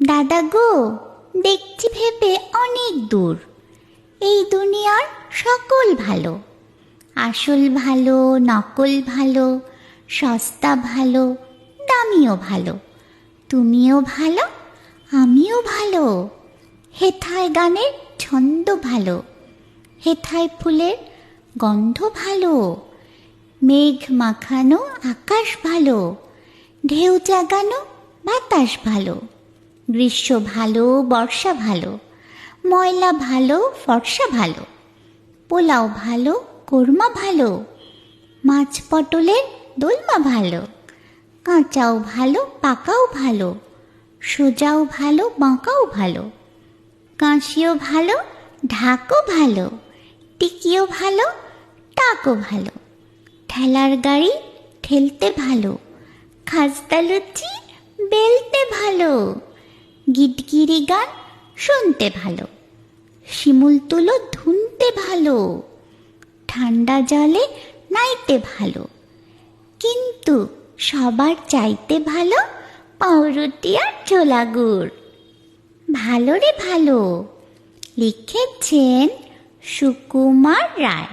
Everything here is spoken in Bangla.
দাদা গো, দেখছি ভেবে অনেক দূর, এই দুনিয়ার সকল ভালো। আসল ভালো, নকল ভালো, সস্তা ভালো, দামিও ভালো। তুমিও ভালো, আমিও ভালো। হেথায় গানের ছন্দ ভালো, হেথায় ফুলের গন্ধ ভালো। মেঘ মাখানো আকাশ ভালো, ঢেউ জাগানো বাতাস ভালো। গ্রীষ্ম ভালো, বর্ষা ভালো, ময়লা ভালো, ফর্সা ভালো। পোলাও ভালো, কোরমা ভালো, মাছ পটলের দোলমা ভালো। কাঁচাও ভালো, পাকাও ভালো, সোজাও ভালো, বাঁকাও ভালো। কাঁচিও ভালো, ঢাকও ভালো, টিকিও ভালো, টাকও ভালো। ঠেলার গাড়ি ঠেলতে ভালো, খাস্তা লুচি বেলতে ভালো। গিটগিরি গান শুনতে ভালো, শিমুল তুলো ধুনতে ভালো। ঠান্ডা জলে নাইতে ভালো, কিন্তু সবার চাইতে ভালো পাউরুটি আর ছোলা গুড়। ভালো রে ভালো, লিখেছেন সুকুমার রায়।